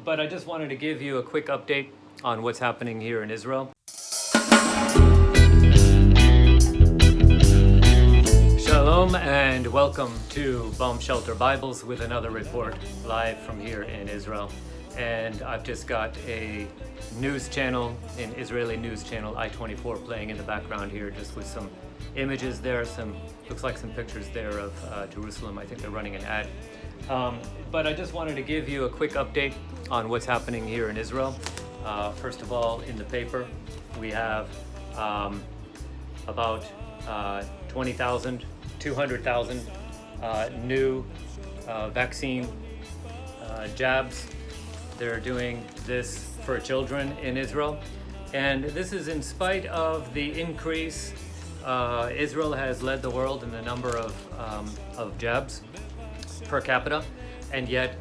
But I just wanted to give you a quick update on what's happening here in Israel. Shalom and welcome to Bomb Shelter Bibles with another report live from here in Israel. And I've just got a news channel, an Israeli news channel, I-24, playing in the background here, just with some images there, looks like some pictures there of Jerusalem. I think they're running an ad. But I just wanted to give you a quick update on what's happening here in Israel. First of all, in the paper, we have about 200,000 new vaccine jabs. They're doing this for children in Israel. And this is in spite of the increase. Israel has led the world in the number of jabs per capita, and yet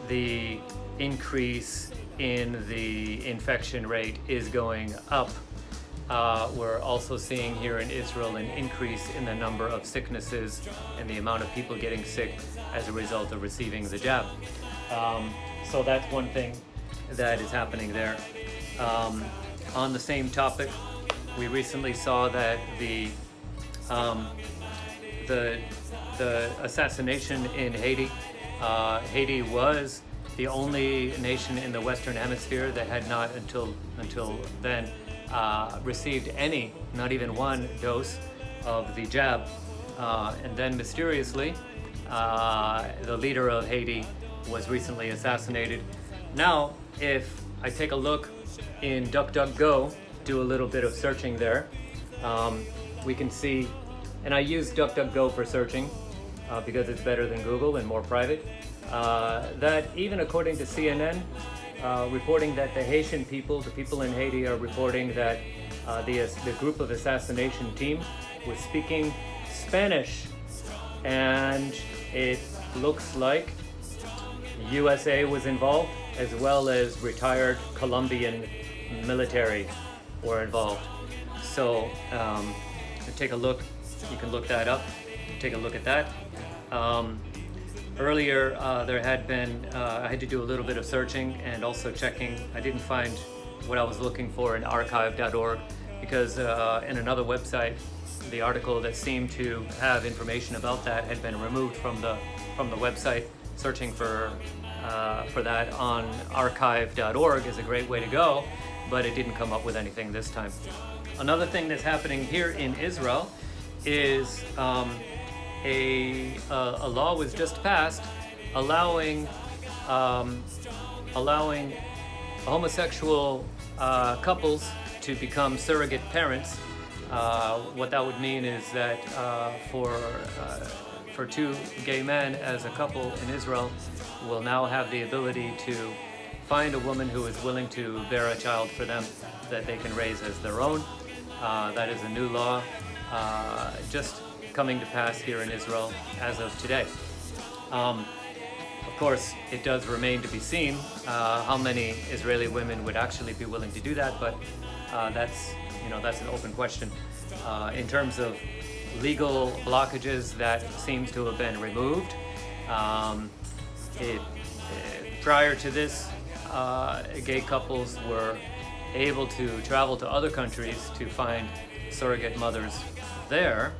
the increase in the infection rate is going up. We're also seeing here in Israel an increase in the number of sicknesses and the amount of people getting sick as a result of receiving the jab. So that's one thing that is happening there. On the same topic, we recently saw that the assassination in Haiti. Haiti was the only nation in the Western Hemisphere that had not until then received any, not even one dose of the jab. And then mysteriously, the leader of Haiti was recently assassinated. Now, if I take a look in DuckDuckGo, do a little bit of searching there, we can see, and I use DuckDuckGo for searching because it's better than Google and more private, that even according to CNN, reporting that the Haitian people, the people in Haiti, are reporting that the group of assassination team was speaking Spanish, and it looks like USA was involved, as well as retired Colombian military were involved. So take a look, you can look that up, take a look at that. Earlier there had been, I had to do a little bit of searching and also checking. I didn't find what I was looking for in archive.org because in another website, the article that seemed to have information about that had been removed from the website. Searching for that on archive.org is a great way to go, but it didn't come up with anything this time. Another thing that's happening here in Israel is a law was just passed allowing homosexual couples to become surrogate parents. What that would mean is that for two gay men as a couple in Israel will now have the ability to find a woman who is willing to bear a child for them that they can raise as their own. That is a new law just coming to pass here in Israel as of today. Of course, it does remain to be seen how many Israeli women would actually be willing to do that, but that's an open question. In terms of legal blockages, that seems to have been removed. Prior to this, gay couples were able to travel to other countries to find surrogate mothers there,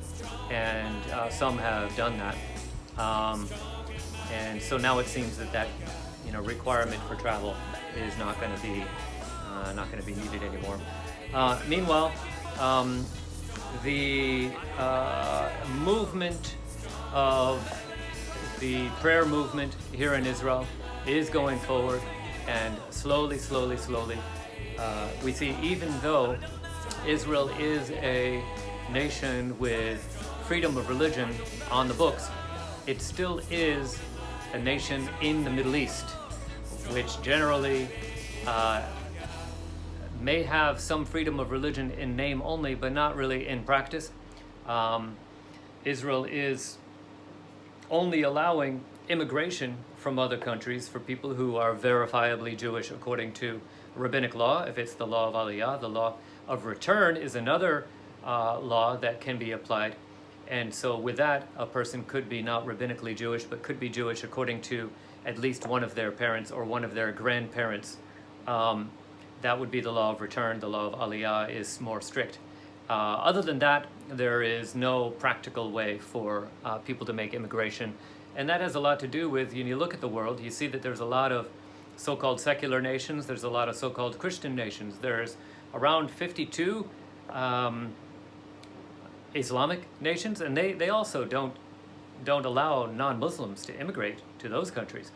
and some have done that. And so now it seems that requirement for travel is not going to be needed anymore. Meanwhile, the movement of the prayer movement here in Israel is going forward, and slowly, we see, even though Israel is a nation with freedom of religion on the books, it still is a nation in the Middle East, which generally may have some freedom of religion in name only, but not really in practice. Israel is only allowing immigration from other countries for people who are verifiably Jewish according to rabbinic law. If it's the law of Aliyah, the law of return is another law that can be applied. And so with that, a person could be not rabbinically Jewish, but could be Jewish according to at least one of their parents or one of their grandparents. That would be the law of return. The law of aliyah is more strict. Other than that, there is no practical way for people to make immigration. And that has a lot to do with, when you look at the world, you see that there's a lot of so-called secular nations, there's a lot of so-called Christian nations. There's around 52 Islamic nations, and they also don't allow non-Muslims to immigrate to those countries.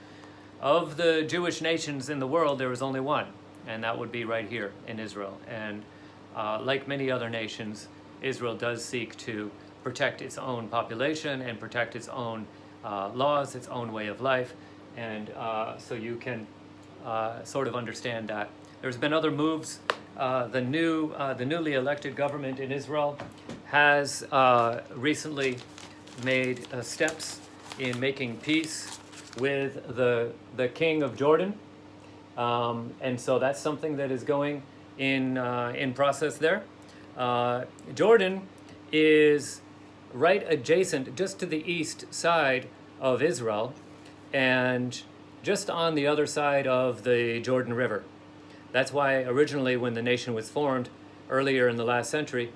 Of the Jewish nations in the world, there is only one, and that would be right here in Israel. And like many other nations, Israel does seek to protect its own population and protect its own laws, its own way of life. And so you can sort of understand that. There's been other moves. The newly elected government in Israel has recently made steps in making peace with the king of Jordan. And so that's something that is going in process there. Jordan is right adjacent, just to the east side of Israel, and just on the other side of the Jordan River. That's why originally when the nation was formed earlier in the last century,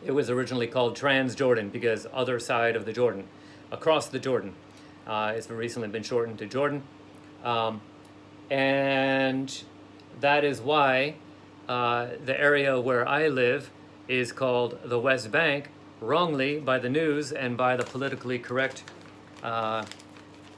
it was originally called Transjordan, because other side of the Jordan, across the Jordan. It's recently been shortened to Jordan. And that is why the area where I live is called the West Bank, wrongly by the news and by the politically correct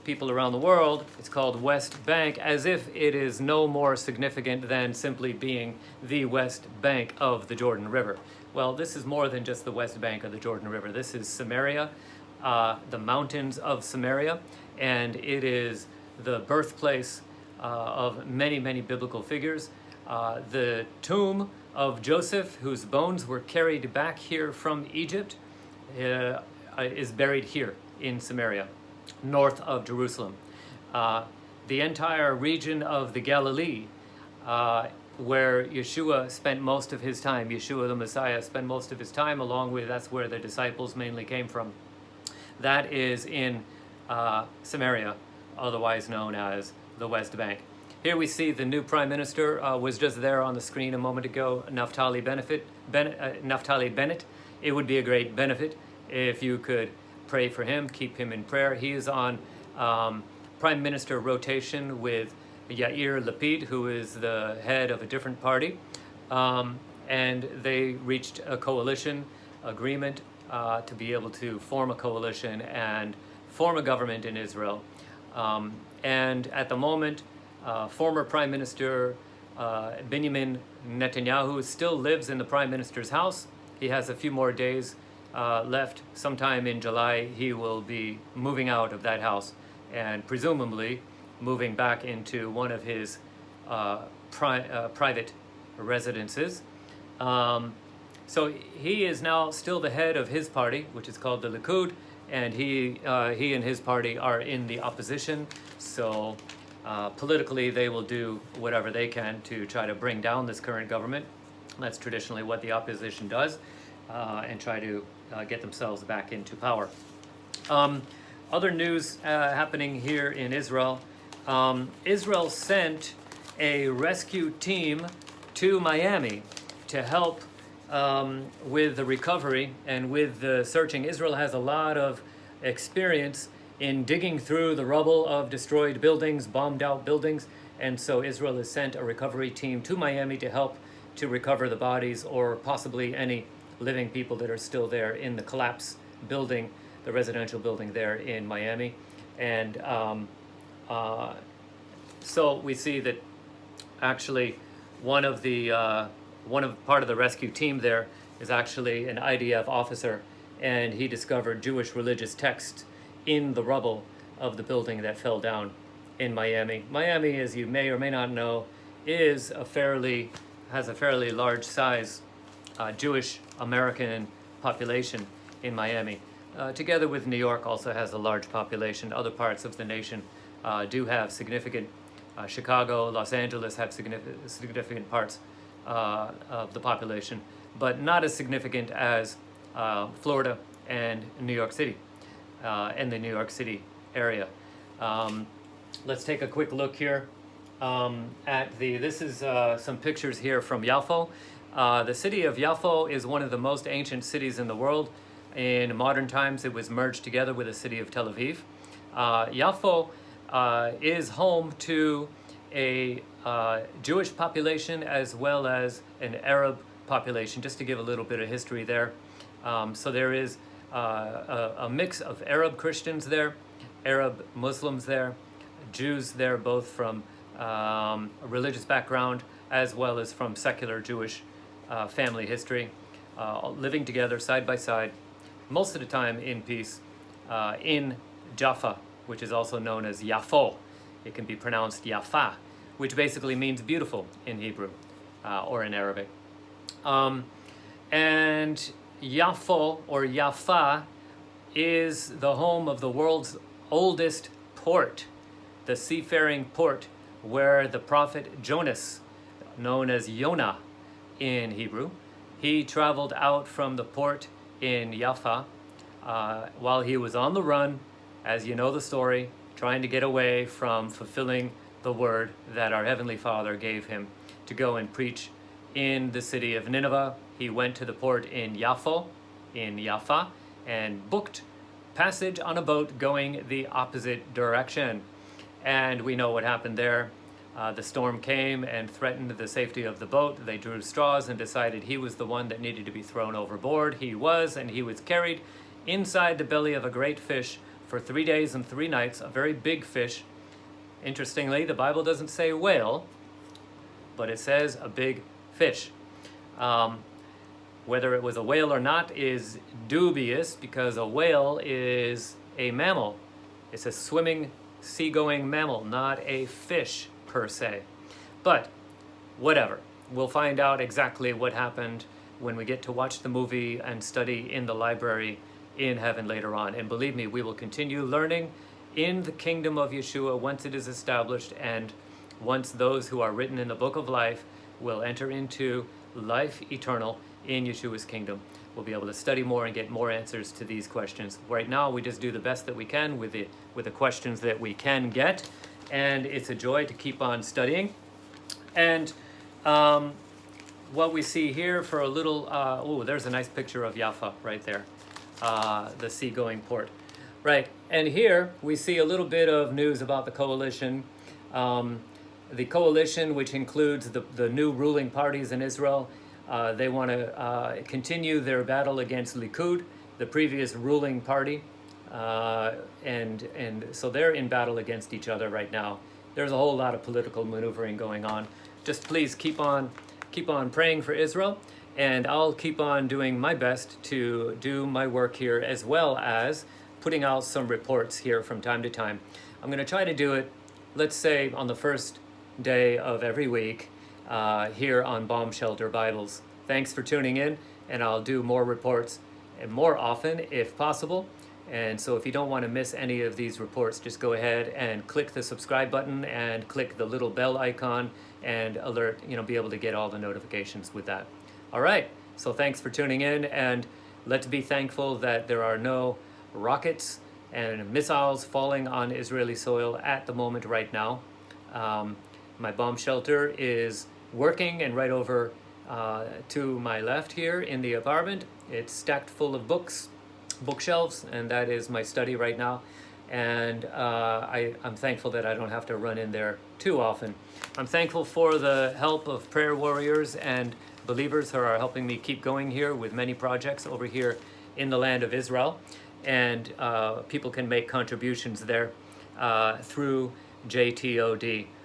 people around the world. It's called West Bank, as if it is no more significant than simply being the West Bank of the Jordan River. Well, this is more than just the West Bank of the Jordan River. This is Samaria, the mountains of Samaria, and it is the birthplace of many, many biblical figures. The tomb of Joseph, whose bones were carried back here from Egypt, is buried here in Samaria, north of Jerusalem. The entire region of the Galilee, where Yeshua spent most of his time, Yeshua the Messiah spent most of his time, along with, that's where the disciples mainly came from. That is in Samaria, otherwise known as the West Bank. Here we see the new prime minister, was just there on the screen a moment ago, Naftali Bennett. It would be a great benefit if you could pray for him, keep him in prayer. He is on prime minister rotation with Yair Lapid, who is the head of a different party. And they reached a coalition agreement to be able to form a coalition and form a government in Israel. And at the moment, former Prime Minister Benjamin Netanyahu still lives in the Prime Minister's house. He has a few more days left. Sometime in July, he will be moving out of that house and presumably moving back into one of his private residences. So he is now still the head of his party, which is called the Likud, and he and his party are in the opposition. So politically, they will do whatever they can to try to bring down this current government. That's traditionally what the opposition does, and try to get themselves back into power. Other news happening here in Israel. Israel sent a rescue team to Miami to help with the recovery and with the searching. Israel has a lot of experience in digging through the rubble of destroyed buildings, bombed out buildings, and so Israel has sent a recovery team to Miami to help to recover the bodies or possibly any living people that are still there in the collapsed building, the residential building there in Miami. And so we see that actually part of the rescue team there is actually an IDF officer, and he discovered Jewish religious texts in the rubble of the building that fell down in Miami. Miami, as you may or may not know, has a fairly large size Jewish American population in Miami. Together with New York also has a large population. Other parts of the nation do have significant. Chicago, Los Angeles have significant parts of the population, but not as significant as Florida and New York City, and the New York City area. let's take a quick look here this is some pictures here from Yaffo. The city of Yaffo is one of the most ancient cities in the world. In modern times, it was merged together with the city of Tel Aviv. Yaffo is home to a Jewish population as well as an Arab population, just to give a little bit of history there. So there is a mix of Arab Christians there, Arab Muslims there, Jews there, both from a religious background as well as from secular Jewish family history, living together side by side, most of the time in peace, in Jaffa, which is also known as Yaffo. It can be pronounced Yafa, which basically means beautiful in Hebrew or in Arabic. And Yaffo or Yafa is the home of the world's oldest port, the seafaring port where the prophet Jonas, known as Jonah in Hebrew, he traveled out from the port in Jaffa while he was on the run, as you know the story, trying to get away from fulfilling the word that our Heavenly Father gave him to go and preach in the city of Nineveh. He went to the port in Yaffo, in Jaffa, and booked passage on a boat going the opposite direction. And we know what happened there. The storm came and threatened the safety of the boat. They drew straws and decided he was the one that needed to be thrown overboard. He was, and he was carried inside the belly of a great fish for 3 days and 3 nights, a very big fish. Interestingly, the Bible doesn't say whale, but it says a big fish. Whether it was a whale or not is dubious, because a whale is a mammal. It's a swimming, seagoing mammal, not a fish per se. But whatever. We'll find out exactly what happened when we get to watch the movie and study in the library in heaven later on. And believe me, we will continue learning in the kingdom of Yeshua once it is established, and once those who are written in the book of life will enter into life eternal in Yeshua's kingdom. We'll be able to study more and get more answers to these questions. Right now, we just do the best that we can with the questions that we can get, and it's a joy to keep on studying. And what we see here for a little, there's a nice picture of Jaffa right there, the seagoing port. Right, and here we see a little bit of news about the coalition. The coalition, which includes the new ruling parties in Israel, they want to continue their battle against Likud, the previous ruling party, and so they're in battle against each other right now. There's a whole lot of political maneuvering going on. Just please keep on praying for Israel, and I'll keep on doing my best to do my work here, as well as putting out some reports here from time to time. I'm going to try to do it, let's say, on the first day of every week here on Bomb Shelter Bibles. Thanks for tuning in, and I'll do more reports and more often if possible. And so if you don't want to miss any of these reports, just go ahead and click the subscribe button and click the little bell icon and be able to get all the notifications with that. All right, so thanks for tuning in, and let's be thankful that there are no rockets and missiles falling on Israeli soil at the moment right now. My bomb shelter is working, and right over to my left here in the apartment, it's stacked full of bookshelves, and that is my study right now. And I'm thankful that I don't have to run in there too often. I'm thankful for the help of prayer warriors and believers who are helping me keep going here with many projects over here in the land of Israel. And people can make contributions there through JTOD.org,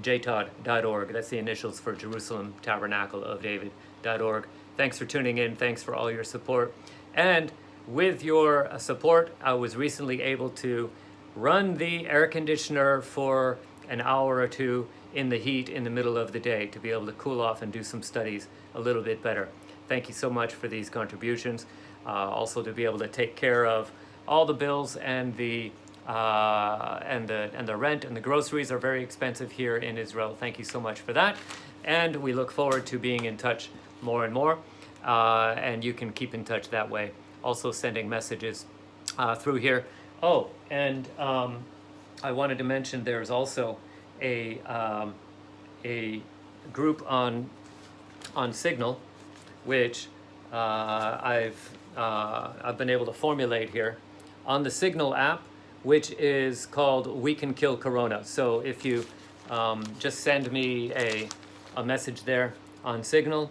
JTOD.org. That's the initials for Jerusalem Tabernacle of David.org. Thanks for tuning in. Thanks for all your support. And with your support, I was recently able to run the air conditioner for an hour or two in the heat in the middle of the day to be able to cool off and do some studies a little bit better. Thank you so much for these contributions. Also to be able to take care of all the bills, and the rent and the groceries are very expensive here in Israel. Thank you so much for that. And we look forward to being in touch more and more. And you can keep in touch that way. Also sending messages through here. Oh, and I wanted to mention there's also a group on Signal, which I've been able to formulate here on the Signal app, which is called We Can Kill Corona. So if you just send me a message there on Signal,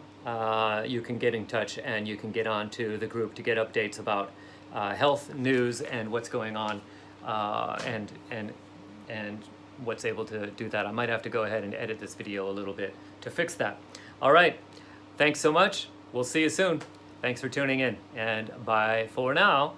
you can get in touch and you can get onto the group to get updates about health news and what's going on, and what's able to do that. I might have to go ahead and edit this video a little bit to fix that. All right, thanks so much. We'll see you soon. Thanks for tuning in, and bye for now.